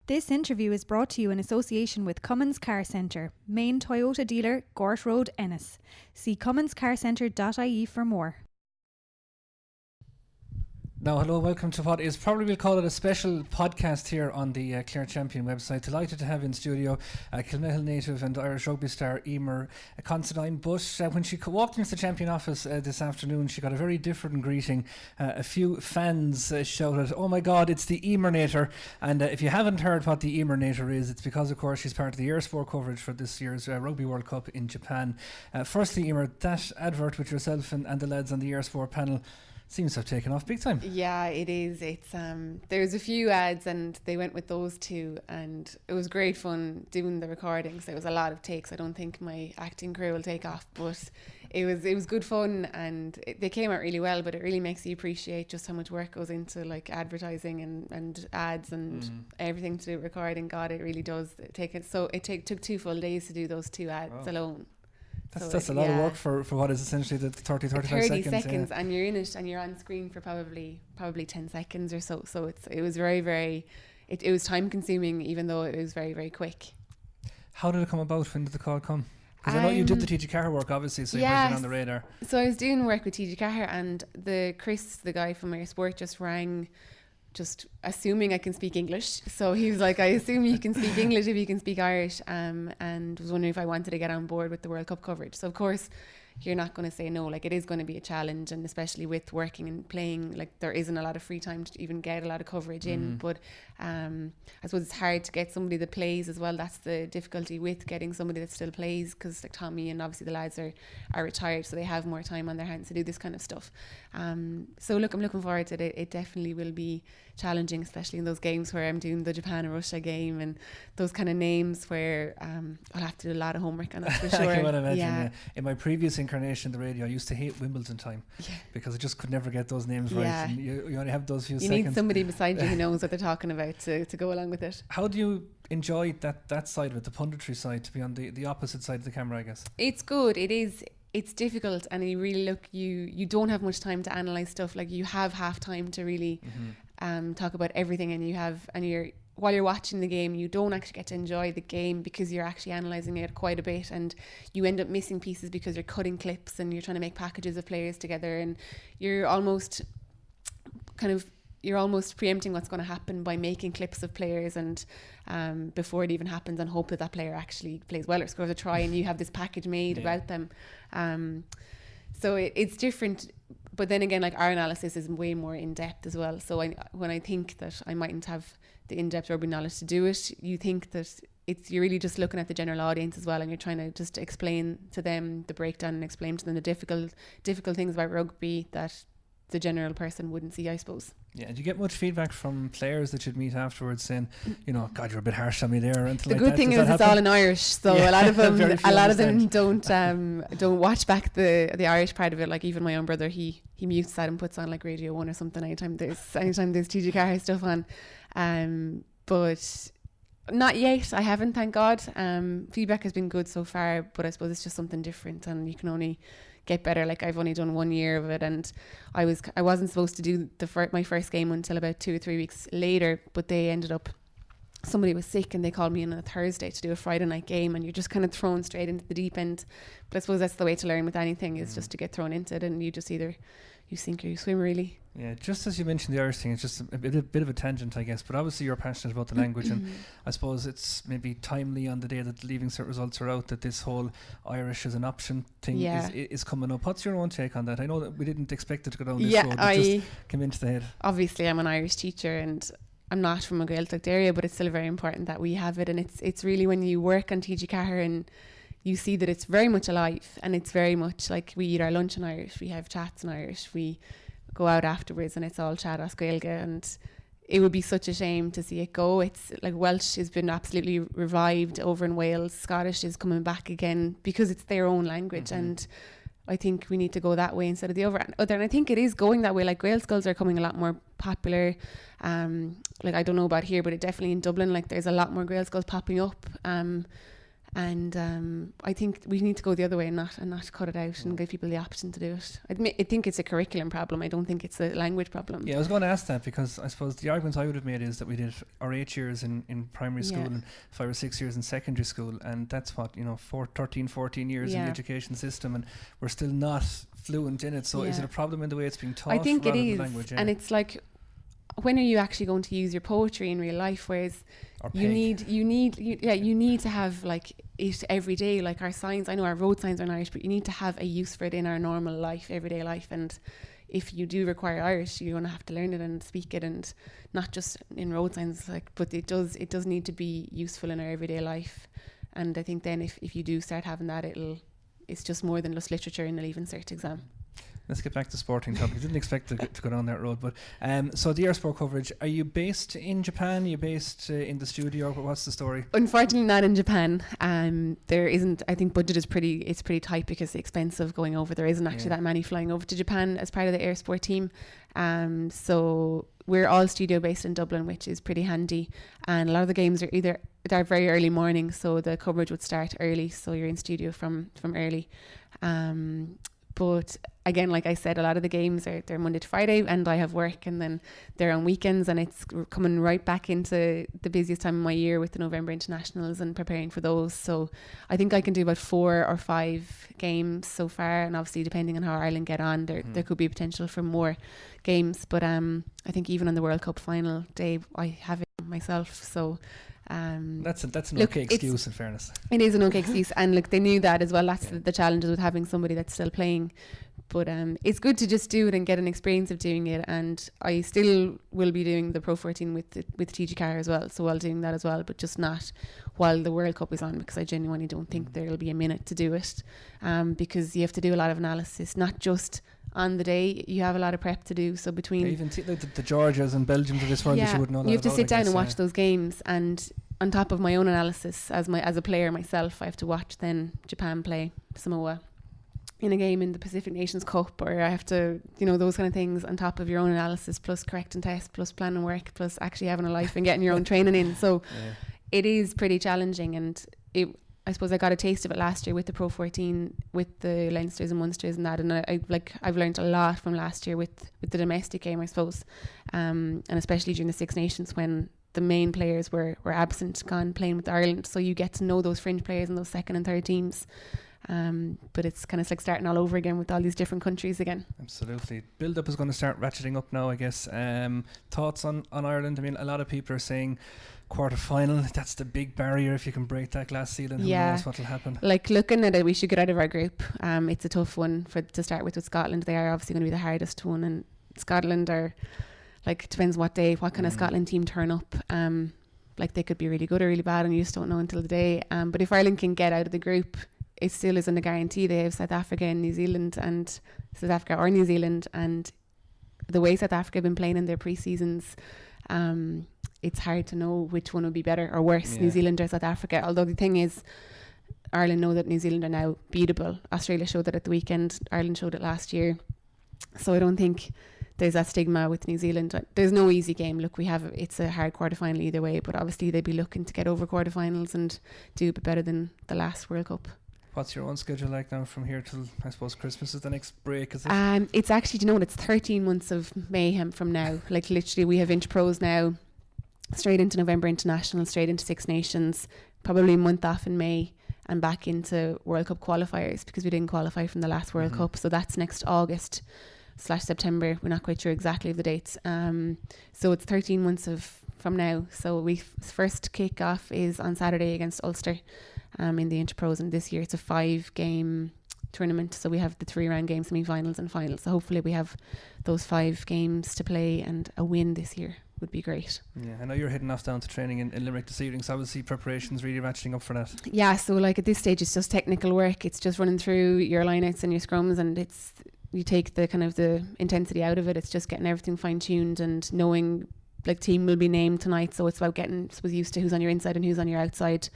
This interview is brought to you in association with Cummins Car Centre, main Toyota dealer, Gort Road, Ennis. See cumminscarcentre.ie for more. Now, hello, welcome to what is probably, we'll call it a special podcast here on the Clare Champion website. Delighted to have in studio Kilmihil native and Irish rugby star Eimear Considine. But when she walked into the Champion office this afternoon, she got a very different greeting. A few fans shouted, "Oh my God, it's the Eimear-nator." And if you haven't heard what the Eimear-nator is, it's because, of course, she's part of the Eir Sport coverage for this year's Rugby World Cup in Japan. Firstly, Eimear, that advert with yourself and the lads on the Eir Sport panel seems to have taken off big time. Yeah, it is. It's there's a few ads and they went with those two, and it was great fun doing the recordings. There was a lot of takes. I don't think my acting career will take off, but it was good fun, and they came out really well. But it really makes you appreciate just how much work goes into like advertising and ads and everything to do with recording. God, it really does take it. So it took 2 full days to do those 2 ads alone. That's a lot of work for what is essentially the 35 seconds. And you're in it and you're on screen for probably 10 seconds or so. So it was very, very, it was time consuming, even though it was very, very quick. How did it come about? When did the call come? Because I know you did the TG Carr work, obviously, so you've been on the radar. So I was doing work with TG Carr, and Chris, the guy from Eir Sport, just rang, just assuming I can speak English. So he was like, "I assume you can speak English if you can speak Irish," and was wondering if I wanted to get on board with the World Cup coverage. So of course you're not going to say no. Like, it is going to be a challenge, and especially with working and playing, like there isn't a lot of free time to even get a lot of coverage in. But I suppose it's hard to get somebody that plays as well. That's the difficulty with getting somebody that still plays, because like Tommy and obviously the lads are retired, so they have more time on their hands to do this kind of stuff. So look, I'm looking forward to it. It definitely will be challenging, especially in those games where I'm doing the Japan and Russia game and those kind of names where I'll have to do a lot of homework on that for sure. I can imagine. Yeah. In my previous incarnation of the radio, I used to hate Wimbledon time because I just could never get those names right. And you only have those few seconds. You need somebody beside you who knows what they're talking about to go along with it. How do you enjoy that side of it, the punditry side, to be on the opposite side of the camera, I guess? It's good. It is. It's difficult, and you really you don't have much time to analyse stuff. Like, you have half time to really talk about everything, and while you're watching the game, you don't actually get to enjoy the game because you're actually analysing it quite a bit, and you end up missing pieces because you're cutting clips and you're trying to make packages of players together, and you're almost preempting what's going to happen by making clips of players and before it even happens, and hope that player actually plays well or scores a try, and you have this package made about them. So it's different. But then again, like, our analysis is way more in depth as well. So when I think that I mightn't have the in-depth rugby knowledge to do it, you think that you're really just looking at the general audience as well, and you're trying to just explain to them the breakdown and explain to them the difficult things about rugby that the general person wouldn't see, I suppose. Yeah, do you get much feedback from players that you'd meet afterwards saying, "God, you're a bit harsh on me there"? Or anything the like good that? thing is it's all in Irish, so a lot of them don't watch back the Irish part of it. Like, even my own brother, he mutes that and puts on like Radio 1 or something anytime there's TG Carr stuff on. But not yet. I haven't, thank God. Feedback has been good so far, but I suppose it's just something different, and you can only get better. Like, I've only done 1 year of it, and I wasn't supposed to do my first game until about 2 or 3 weeks later, but somebody was sick and they called me in on a Thursday to do a Friday night game, and you're just kind of thrown straight into the deep end. But I suppose that's the way to learn with anything, is just to get thrown into it, and you just either you sink or you swim, really. Yeah, just as you mentioned the Irish thing, it's just a bit of a tangent, I guess, but obviously you're passionate about the language, and I suppose it's maybe timely on the day that the Leaving Cert results are out that this whole Irish as an option thing is coming up. What's your own take on that? I know that we didn't expect it to go down this road, but just came into the head. Obviously, I'm an Irish teacher, and I'm not from a Gaeltacht area, but it's still very important that we have it, and it's really when you work on TG Carr and you see that it's very much alive, and it's very much like we eat our lunch in Irish, we have chats in Irish, we go out afterwards and it's all chat as Gaeilge, and it would be such a shame to see it go. It's like Welsh has been absolutely revived over in Wales, Scottish is coming back again because it's their own language, and I think we need to go that way instead of the other. And I think it is going that way. Like, Gael skulls are coming a lot more popular. Like, I don't know about here, but it definitely in Dublin, like, there's a lot more Gael skulls popping up. And I think we need to go the other way and not cut it out and give people the option to do it. I think it's a curriculum problem. I don't think it's a language problem. Yeah, I was going to ask that, because I suppose the arguments I would have made is that we did our 8 years in primary school and 5 or 6 years in secondary school, and that's what, 13, 14 years in the education system, and we're still not fluent in it. So is it a problem in the way it's being taught? I think it is, language, and it's like, when are you actually going to use your poetry in real life? Whereas you need to have like it every day. Like our signs, I know our road signs are in Irish, but you need to have a use for it in our normal life, everyday life. And if you do require Irish, you're going to have to learn it and speak it, and not just in road signs. But it does need to be useful in our everyday life. And I think then if you do start having that, it's just more than just literature in the Leaving Cert exam. Let's get back to sporting topics. Didn't expect to go down that road, but so the Eir Sport coverage. Are you based in Japan? Are you based in the studio? What's the story? Unfortunately, not in Japan. There isn't. I think budget is pretty tight because the expense of going over. There isn't actually that many flying over to Japan as part of the Eir Sport team. So we're all studio based in Dublin, which is pretty handy. And a lot of the games are they're very early morning, so the coverage would start early. So you're in studio from early. But again, like I said, a lot of the games they're Monday to Friday, and I have work, and then they're on weekends, and it's coming right back into the busiest time of my year with the November internationals and preparing for those. So I think I can do about 4 or 5 games so far, and obviously depending on how Ireland get on, there could be potential for more games. But I think even on the World Cup final day, I have it myself. So. That's an okay excuse, in fairness. It is an okay excuse, and look, they knew that as well. That's the challenges with having somebody that's still playing. But it's good to just do it and get an experience of doing it. And I still will be doing the Pro 14 with TG4 as well, so while doing that as well, but just not while the World Cup is on, because I genuinely don't think there'll be a minute to do it, because you have to do a lot of analysis, not just on the day. You have a lot of prep to do. So between even the Georgias and Belgiums of this world, that you wouldn't know that. You have to sit down and watch those games, and on top of my own analysis as a player myself, I have to watch then Japan play Samoa in a game in the Pacific Nations Cup, or I have to, those kind of things on top of your own analysis, plus correcting tests, plus planning work, plus actually having a life and getting your own training in. So it is pretty challenging, and I suppose I got a taste of it last year with the Pro 14, with the Leinsters and Munsters and that, and I've learned a lot from last year with the domestic game, I suppose, and especially during the Six Nations when the main players were absent, gone playing with Ireland, so you get to know those fringe players and those second and third teams. But it's kind of like starting all over again with all these different countries again. Absolutely. Build up is going to start ratcheting up now, I guess. Thoughts on Ireland? I mean, a lot of people are saying quarter-final, that's the big barrier. If you can break that glass ceiling, who knows what will happen. Like, looking at it, we should get out of our group. It's a tough one to start with Scotland. They are obviously going to be the hardest one, and Scotland are, like, depends what day, what kind of Scotland team turn up. Like, they could be really good or really bad, and you just don't know until the day. But if Ireland can get out of the group, it still isn't a guarantee. They have South Africa and New Zealand, and South Africa or New Zealand, and the way South Africa have been playing in their pre-seasons, it's hard to know which one would be better or worse, New Zealand or South Africa. Although the thing is, Ireland know that New Zealand are now beatable. Australia showed that at the weekend. Ireland showed it last year. So I don't think there's that stigma with New Zealand. There's no easy game. Look, it's a hard quarterfinal either way, but obviously they'd be looking to get over quarterfinals and do a bit better than the last World Cup. What's your own schedule like now from here till, I suppose, Christmas is the next break, is it? It's actually, it's 13 months of mayhem from now. Like, literally, we have Interpros now, straight into November International, straight into Six Nations, probably a month off in May, and back into World Cup qualifiers, because we didn't qualify from the last World Cup. So that's next August/September. We're not quite sure exactly of the dates. So it's 13 months from now. So we first kick off is on Saturday against Ulster in the Interpros, and this year it's a 5-game tournament. So we have the 3-round games, semi-finals and finals. So hopefully we have those 5 games to play, and a win this year would be great. Yeah, I know you're heading off down to training in Limerick this evening, so obviously preparations really ratcheting up for that. Yeah, so like at this stage it's just technical work. It's just running through your lineouts and your scrums, and you take the kind of the intensity out of it. It's just getting everything fine-tuned and knowing, like, team will be named tonight, so it's about getting used to who's on your inside and who's on your outside.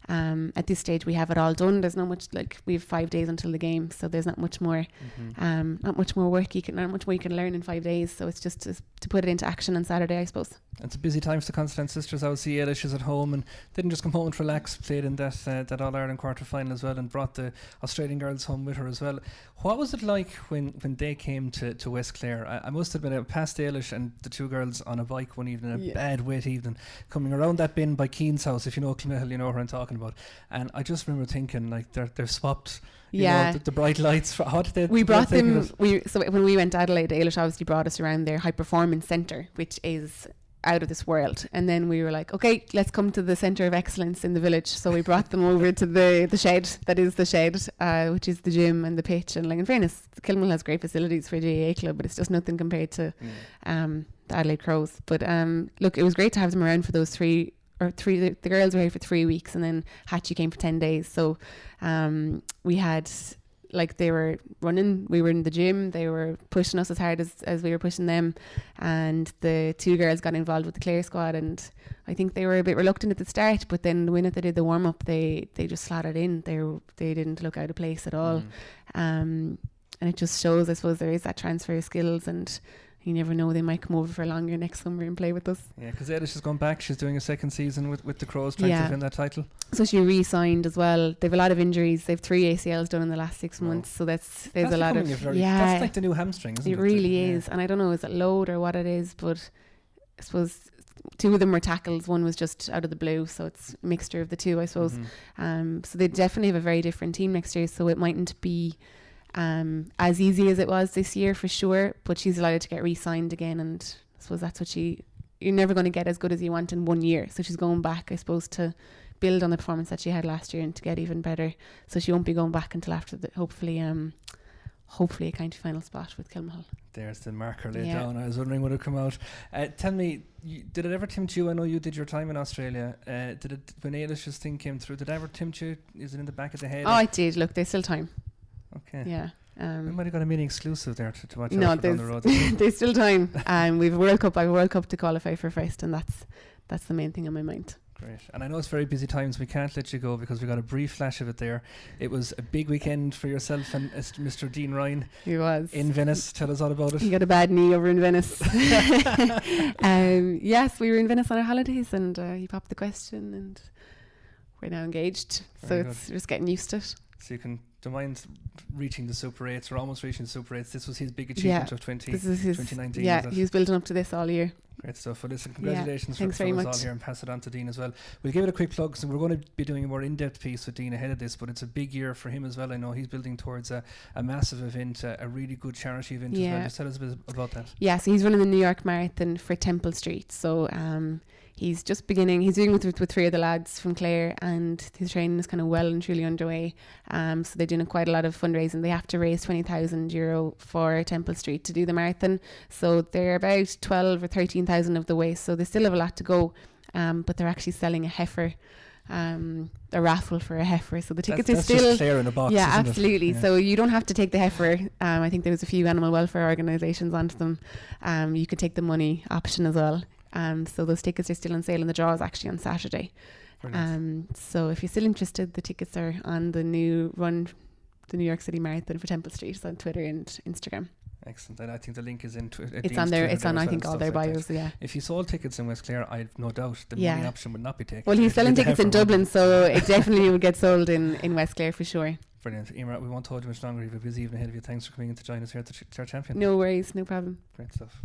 At this stage we have it all done. There's not much, like, we have 5 days until the game, so there's not much more not much more work not much more you can learn in 5 days. So it's just to put it into action on Saturday, I suppose. It's a busy time for the Considine sisters. Obviously, Eilish is at home and didn't just come home and relax, played in that All-Ireland quarter-final as well and brought the Australian girls home with her as well. What was it like when they came to West Clare? I must have been past Eilish and the two girls on a bike one evening, a bad wet evening, coming around that bin by Keane's house. If you know Kilmihil, you know where I'm talking about. And I just remember thinking, like, they've swapped you know, the bright lights. How did they? We brought them. So when we went to Adelaide, Eilish obviously brought us around their high performance centre, which is out of this world. And then we were like, okay, let's come to the centre of excellence in the village. So we brought them over to the shed, that is the shed, which is the gym and the pitch. And like, in fairness, Kilmihil has great facilities for a GAA club, but it's just nothing compared to the Adelaide Crows. But look, it was great to have them around for those the girls were here for 3 weeks, and then Hatchie came for 10 days. So we had, like, they were running, we were in the gym, they were pushing us as hard as we were pushing them, and the two girls got involved with the Clare squad, and I think they were a bit reluctant at the start, but then the minute they did the warm-up, they just slotted in. They didn't look out of place at all. And it just shows, I suppose, there is that transfer of skills, and you never know, they might come over for longer next summer and play with us. Yeah, because Eilish has gone back. She's doing a second season with the Crows, trying to win that title. So she re-signed as well. They have a lot of injuries. They have 3 ACLs done in the last 6 months. So there's a lot of... That's like the new hamstring, isn't it? It really is. And I don't know, is it load or what it is, but I suppose 2 of them were tackles. One was just out of the blue. So it's a mixture of the 2, I suppose. So they definitely have a very different team next year. So it mightn't be as easy as it was this year for sure, but she's allowed to get re-signed again, and I suppose that's what you're never going to get as good as you want in 1 year, so she's going back, I suppose, to build on the performance that she had last year and to get even better. So she won't be going back until after hopefully a county final spot with Kilmihil. There's the marker laid down. I was wondering would it come out. Tell me, did it ever tempt you? I know you did your time in Australia. Did it, when Eilish's thing came through, did it ever tempt you? Is it in the back of the head? Oh, it did. Look, there's still time. Okay. Yeah. We might have got a mini exclusive there to watch no, out for down the road. There's still time. We've a World Cup. I have a World Cup to qualify for first, and that's the main thing on my mind. Great. And I know it's very busy times. We can't let you go because we got a brief flash of it there. It was a big weekend for yourself and Mr. Dean Ryan. He was. In Venice. Tell us all about it. He got a bad knee over in Venice. Yes, we were in Venice on our holidays, and he popped the question, and we're now engaged. Very so it's just getting used to it. So you can... Don't mind reaching the Super 8s or almost reaching the Super 8s. This was his big achievement of 2019. Yeah, he was building up to this all year. Great stuff. Well, listen, congratulations for us all here, and pass it on to Dean as well. We'll give it a quick plug. So we're going to be doing a more in-depth piece with Dean ahead of this, but it's a big year for him as well. I know he's building towards a massive event, a really good charity event as well. Just tell us a bit about that. Yeah, so he's running the New York Marathon for Temple Street. So he's just beginning. He's doing with 3 of the lads from Clare, and his training is kind of well and truly underway. So they're doing quite a lot of fundraising. They have to raise €20,000 for Temple Street to do the marathon. So they're about 12 or 13,000 of the way. So they still have a lot to go. But they're actually selling a heifer, a raffle for a heifer. So the tickets are still just Clare in a box. Yeah, isn't absolutely. It? Yeah. So you don't have to take the heifer. I think there was a few animal welfare organisations onto them. You could take the money option as well. So those tickets are still on sale, and the draw is actually on Saturday. So if you're still interested, the tickets are on the new York City Marathon for Temple Street. It's on Twitter and Instagram. Excellent. And I think the link is in it's on there. It's on, I think, all their bios. Yeah. If you sold tickets in West Clare, I've no doubt the money option would not be taken. Well, he's selling tickets in Dublin, so it definitely would get sold in West Clare for sure. Brilliant. Eimear, we won't hold you much longer. You have a busy evening ahead of you. Thanks for coming in to join us here at the Chair Champion. No worries. No problem. Great stuff.